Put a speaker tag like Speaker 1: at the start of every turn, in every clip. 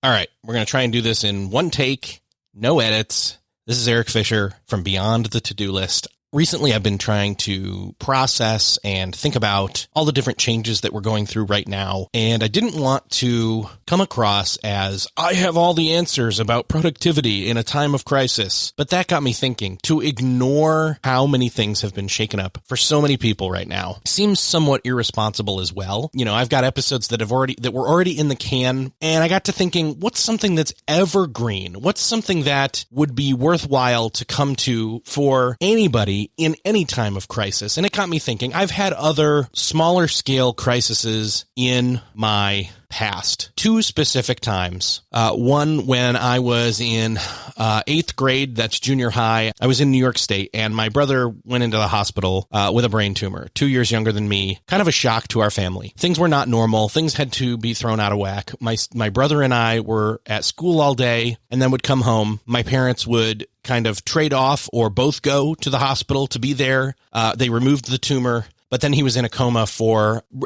Speaker 1: All right, we're going to try and do this in one take, no edits. This is Erik Fisher from Beyond the To-Do List. Recently, I've been trying to process and think about all the different changes that we're going through right now, and I didn't want to come across as, I have all the answers about productivity in a time of crisis. But that got me thinking, to ignore how many things have been shaken up for so many people right now seems somewhat irresponsible as well. You know, I've got episodes that were already in the can, and I got to thinking, what's something that's evergreen? What's something that would be worthwhile to come to for anybody in any time of crisis? And it got me thinking, I've had other smaller scale crises in my past. Two specific times. One when I was in 8th grade, that's junior high. I was in New York State, and my brother went into the hospital with a brain tumor, 2 years younger than me. Kind of a shock to our family. Things were not normal. Things had to be thrown out of whack. My brother and I were at school all day and then would come home. My parents would kind of trade off or both go to the hospital to be there. They removed the tumor, but then he was in a coma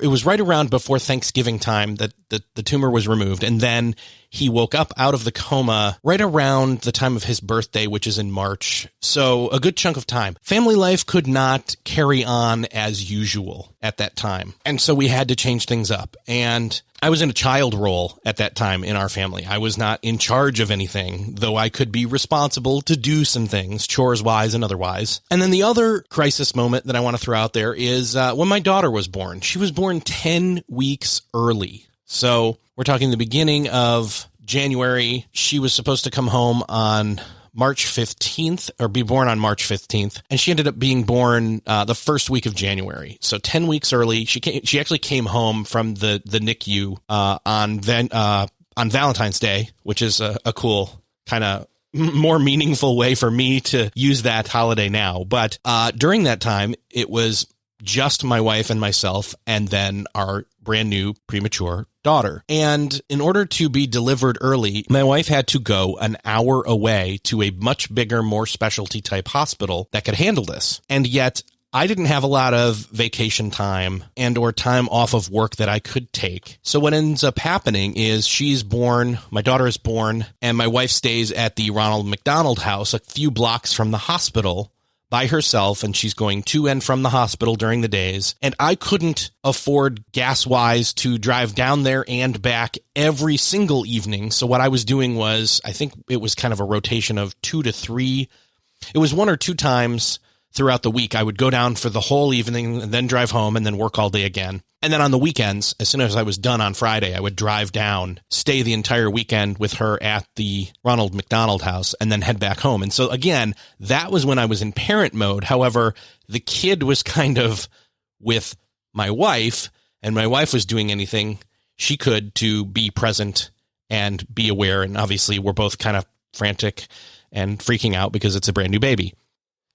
Speaker 1: it was right around before Thanksgiving time that the tumor was removed. And then he woke up out of the coma right around the time of his birthday, which is in March. So a good chunk of time. Family life could not carry on as usual at that time. And so we had to change things up. And I was in a child role at that time in our family. I was not in charge of anything, though I could be responsible to do some things, chores-wise and otherwise. And then the other crisis moment that I want to throw out there is when my daughter was born. She was born 10 weeks early. So we're talking the beginning of January. She was supposed to come home on March 15th, or be born on March 15th. And she ended up being born the first week of January. So 10 weeks early. She actually came home from the NICU on Valentine's Day, which is a cool kind of more meaningful way for me to use that holiday now. But during that time, it was just my wife and myself, and then our brand new premature daughter. And in order to be delivered early, my wife had to go an hour away to a much bigger, more specialty type hospital that could handle this. And yet I didn't have a lot of vacation time and or time off of work that I could take. So what ends up happening is my daughter is born, and my wife stays at the Ronald McDonald House a few blocks from the hospital by herself, and she's going to and from the hospital during the days. And I couldn't afford gas-wise to drive down there and back every single evening. So what I was doing was, I think it was kind of a rotation of 2 to 3. It was 1 or 2 times throughout the week. I would go down for the whole evening and then drive home and then work all day again. And then on the weekends, as soon as I was done on Friday, I would drive down, stay the entire weekend with her at the Ronald McDonald House, and then head back home. And so again, that was when I was in parent mode. However, the kid was kind of with my wife, and my wife was doing anything she could to be present and be aware. And obviously, we're both kind of frantic and freaking out because it's a brand new baby.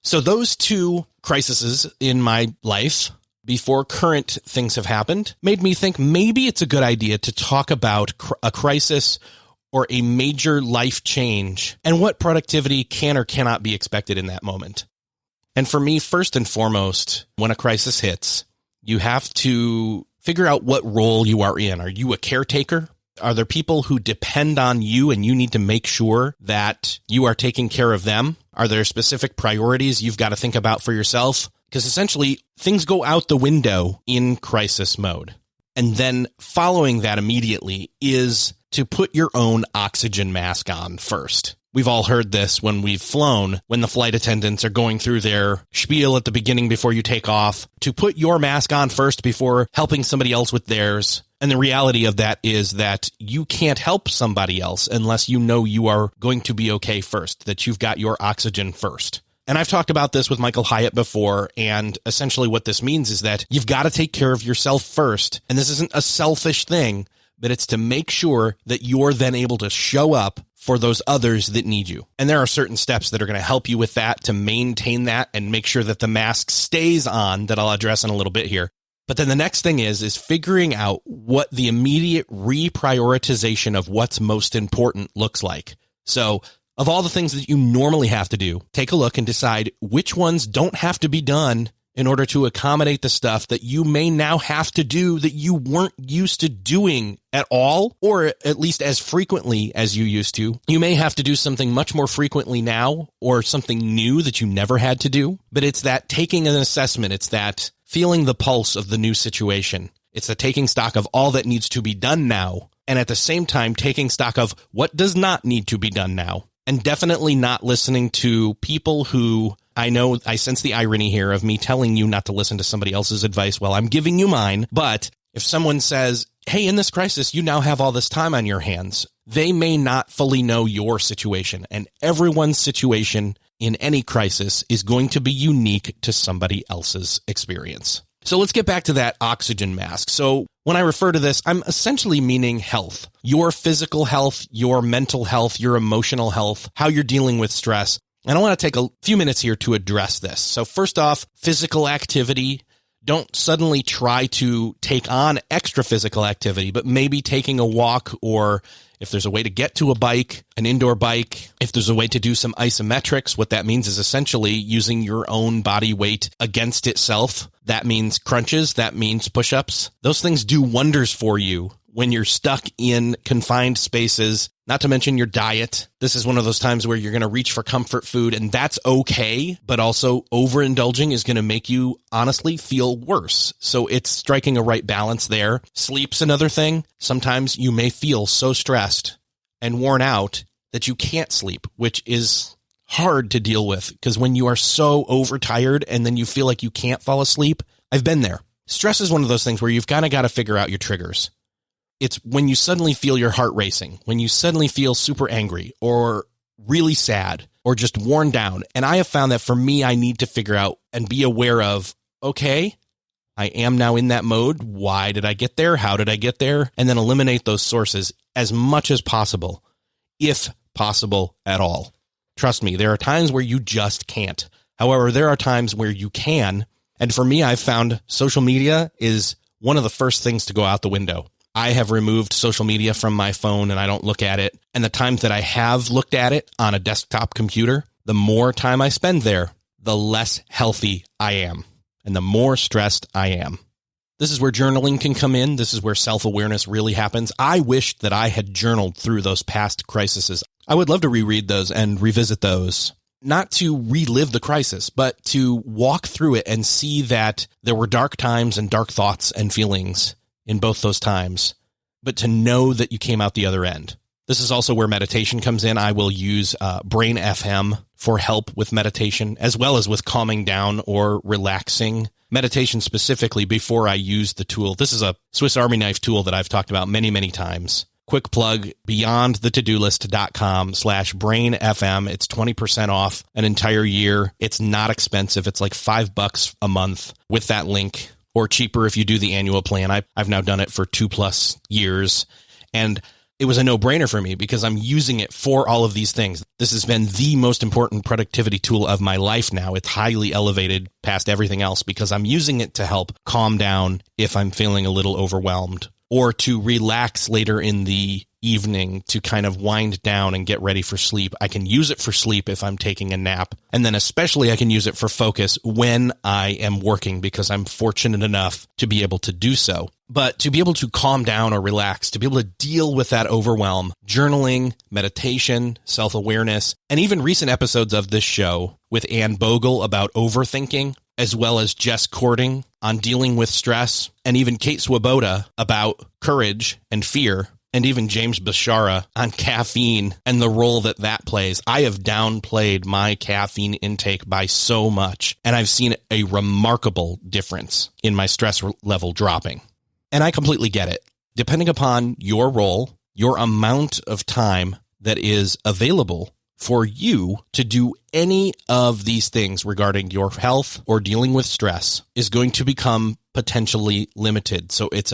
Speaker 1: So those two crises in my life before current things have happened made me think maybe it's a good idea to talk about a crisis or a major life change and what productivity can or cannot be expected in that moment. And for me, first and foremost, when a crisis hits, you have to figure out what role you are in. Are you a caretaker? Are there people who depend on you and you need to make sure that you are taking care of them? Are there specific priorities you've got to think about for yourself? Because essentially, things go out the window in crisis mode. And then following that immediately is to put your own oxygen mask on first. We've all heard this when we've flown, when the flight attendants are going through their spiel at the beginning before you take off, to put your mask on first before helping somebody else with theirs. And the reality of that is that you can't help somebody else unless you know you are going to be okay first, that you've got your oxygen first. And I've talked about this with Michael Hyatt before, and essentially what this means is that you've got to take care of yourself first. And this isn't a selfish thing, but it's to make sure that you're then able to show up for those others that need you. And there are certain steps that are going to help you with that, to maintain that and make sure that the mask stays on, that I'll address in a little bit here. But then the next thing is figuring out what the immediate reprioritization of what's most important looks like. So of all the things that you normally have to do, take a look and decide which ones don't have to be done in order to accommodate the stuff that you may now have to do that you weren't used to doing at all, or at least as frequently as you used to. You may have to do something much more frequently now, or something new that you never had to do. But it's that taking an assessment. It's that feeling the pulse of the new situation. It's the taking stock of all that needs to be done now, and at the same time taking stock of what does not need to be done now. And definitely not listening to people who, I know I sense the irony here of me telling you not to listen to somebody else's advice while I'm giving you mine. But if someone says, hey, in this crisis, you now have all this time on your hands, they may not fully know your situation. And everyone's situation in any crisis is going to be unique to somebody else's experience. So let's get back to that oxygen mask. So when I refer to this, I'm essentially meaning health, your physical health, your mental health, your emotional health, how you're dealing with stress. And I want to take a few minutes here to address this. So first off, physical activity. Don't suddenly try to take on extra physical activity, but maybe taking a walk, or if there's a way to get to a bike, an indoor bike, if there's a way to do some isometrics, what that means is essentially using your own body weight against itself. That means crunches. That means push-ups. Those things do wonders for you when you're stuck in confined spaces, not to mention your diet. This is one of those times where you're going to reach for comfort food, and that's okay, but also overindulging is going to make you honestly feel worse. So it's striking a right balance there. Sleep's another thing. Sometimes you may feel so stressed and worn out that you can't sleep, which is hard to deal with, because when you are so overtired and then you feel like you can't fall asleep, I've been there. Stress is one of those things where you've kind of got to figure out your triggers. It's when you suddenly feel your heart racing, when you suddenly feel super angry or really sad or just worn down. And I have found that for me, I need to figure out and be aware of, okay, I am now in that mode. Why did I get there? How did I get there? And then eliminate those sources as much as possible, if possible at all. Trust me, there are times where you just can't. However, there are times where you can. And for me, I've found social media is one of the first things to go out the window. I have removed social media from my phone and I don't look at it. And the times that I have looked at it on a desktop computer, the more time I spend there, the less healthy I am and the more stressed I am. This is where journaling can come in. This is where self-awareness really happens. I wish that I had journaled through those past crises. I would love to reread those and revisit those, not to relive the crisis, but to walk through it and see that there were dark times and dark thoughts and feelings in both those times, but to know that you came out the other end. This is also where meditation comes in. I will use Brain FM for help with meditation, as well as with calming down or relaxing. Meditation specifically before I use the tool. This is a Swiss Army knife tool that I've talked about many, many times. Quick plug, beyondthetodolist.com/brainfm. It's 20% off an entire year. It's not expensive. It's like $5 a month with that link, or cheaper if you do the annual plan. I've now done it for 2+ years, and it was a no-brainer for me because I'm using it for all of these things. This has been the most important productivity tool of my life now. It's highly elevated past everything else because I'm using it to help calm down if I'm feeling a little overwhelmed, or to relax later in the evening to kind of wind down and get ready for sleep. I can use it for sleep if I'm taking a nap. And then especially I can use it for focus when I am working, because I'm fortunate enough to be able to do so. But to be able to calm down or relax, to be able to deal with that overwhelm, journaling, meditation, self-awareness, and even recent episodes of this show with Ann Bogle about overthinking, as well as Jess Cording on dealing with stress, and even Kate Swoboda about courage and fear, and even James Bashara on caffeine and the role that that plays. I have downplayed my caffeine intake by so much, and I've seen a remarkable difference in my stress level dropping. And I completely get it. Depending upon your role, your amount of time that is available for you to do any of these things regarding your health or dealing with stress is going to become potentially limited. So it's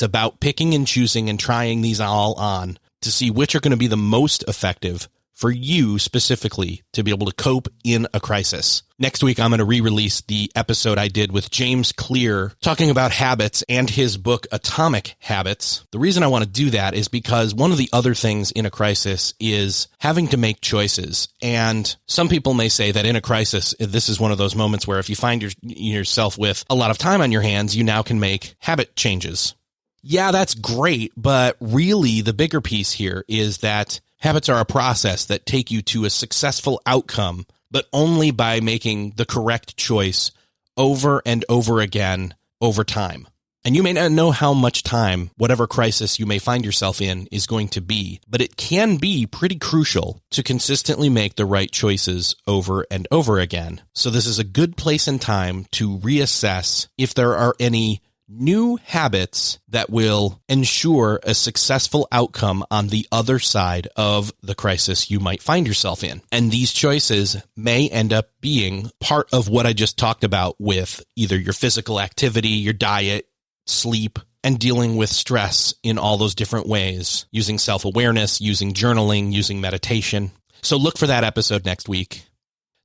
Speaker 1: about picking and choosing and trying these all on to see which are going to be the most effective for you specifically to be able to cope in a crisis. Next week, I'm going to re-release the episode I did with James Clear talking about habits and his book, Atomic Habits. The reason I want to do that is because one of the other things in a crisis is having to make choices. And some people may say that in a crisis, this is one of those moments where if you find yourself with a lot of time on your hands, you now can make habit changes. Yeah, that's great, but really the bigger piece here is that habits are a process that take you to a successful outcome, but only by making the correct choice over and over again over time. And you may not know how much time whatever crisis you may find yourself in is going to be, but it can be pretty crucial to consistently make the right choices over and over again. So this is a good place and time to reassess if there are any new habits that will ensure a successful outcome on the other side of the crisis you might find yourself in. And these choices may end up being part of what I just talked about with either your physical activity, your diet, sleep, and dealing with stress in all those different ways, using self-awareness, using journaling, using meditation. So look for that episode next week.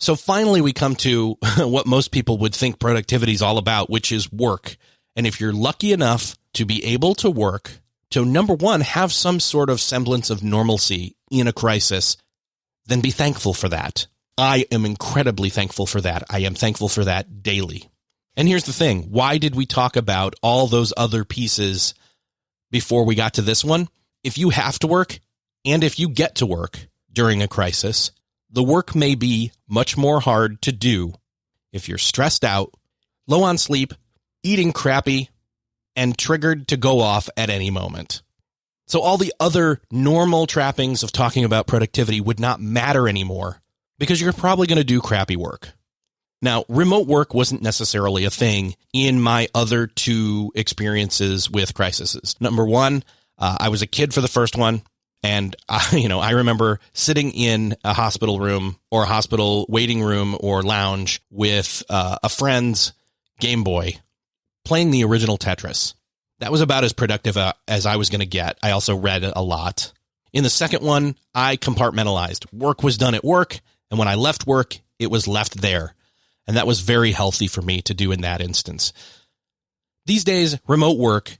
Speaker 1: So finally, we come to what most people would think productivity is all about, which is work. And if you're lucky enough to be able to work, to number one, have some sort of semblance of normalcy in a crisis, then be thankful for that. I am incredibly thankful for that. I am thankful for that daily. And here's the thing. Why did we talk about all those other pieces before we got to this one? If you have to work and if you get to work during a crisis, the work may be much more hard to do if you're stressed out, low on sleep, eating crappy, and triggered to go off at any moment. So all the other normal trappings of talking about productivity would not matter anymore because you're probably going to do crappy work. Now, remote work wasn't necessarily a thing in my other two experiences with crises. Number one, I was a kid for the first one. And, I remember sitting in a hospital room or a hospital waiting room or lounge with a friend's Game Boy playing the original Tetris. That was about as productive as I was going to get. I also read a lot. In the second one, I compartmentalized. Work was done at work, and when I left work, it was left there. And that was very healthy for me to do in that instance. These days, remote work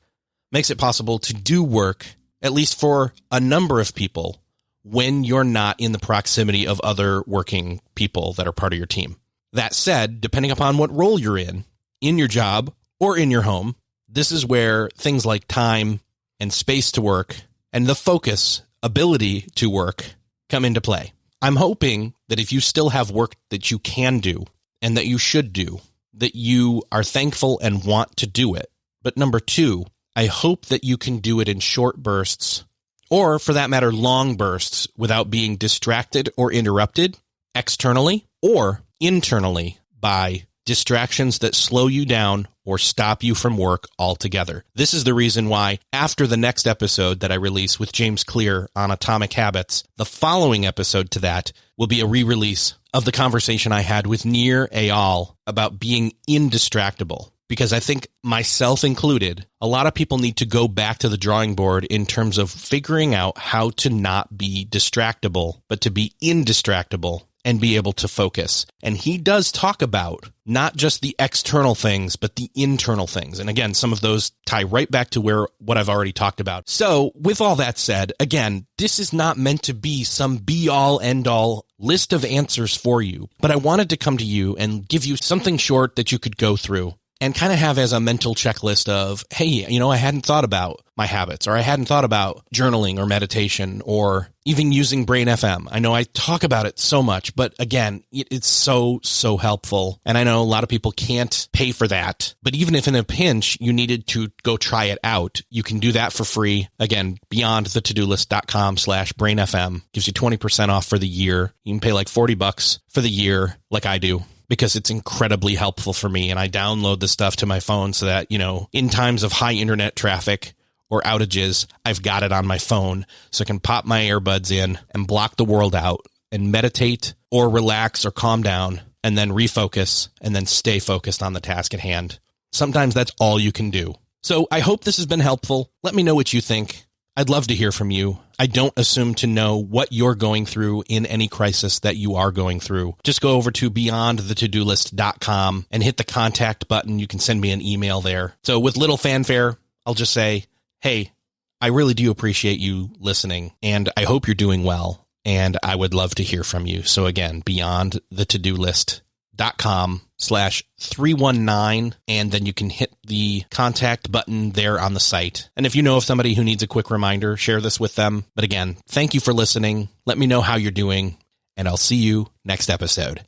Speaker 1: makes it possible to do work, at least for a number of people, when you're not in the proximity of other working people that are part of your team. That said, depending upon what role you're in your job, or in your home, this is where things like time and space to work and the focus, ability to work come into play. I'm hoping that if you still have work that you can do and that you should do, that you are thankful and want to do it. But number two, I hope that you can do it in short bursts, or for that matter, long bursts without being distracted or interrupted externally or internally by distractions that slow you down or stop you from work altogether. This is the reason why after the next episode that I release with James Clear on Atomic Habits, the following episode to that will be a re-release of the conversation I had with Nir Eyal about being indistractable. Because I think, myself included, a lot of people need to go back to the drawing board in terms of figuring out how to not be distractible, but to be indistractable and be able to focus. And he does talk about not just the external things, but the internal things. And again, some of those tie right back to what I've already talked about. So with all that said, again, this is not meant to be some be-all, end-all list of answers for you. But I wanted to come to you and give you something short that you could go through and kind of have as a mental checklist of, hey, I hadn't thought about my habits, or I hadn't thought about journaling or meditation or even using Brain FM. I know I talk about it so much, but again, it's so, so helpful. And I know a lot of people can't pay for that, but even if in a pinch you needed to go try it out, you can do that for free. Again, beyondthetodolist.com/brainfm gives you 20% off for the year. You can pay like $40 for the year like I do, because it's incredibly helpful for me. And I download the stuff to my phone so that, in times of high internet traffic or outages, I've got it on my phone so I can pop my earbuds in and block the world out and meditate or relax or calm down and then refocus and then stay focused on the task at hand. Sometimes that's all you can do. So I hope this has been helpful. Let me know what you think. I'd love to hear from you. I don't assume to know what you're going through in any crisis that you are going through. Just go over to beyondthetodolist.com and hit the contact button. You can send me an email there. So with little fanfare, I'll just say, hey, I really do appreciate you listening, and I hope you're doing well, and I would love to hear from you. So again, beyondthetodolist.com/319, and then you can hit the contact button there on the site. And if you know of somebody who needs a quick reminder, share this with them. But again, thank you for listening. Let me know how you're doing, and I'll see you next episode.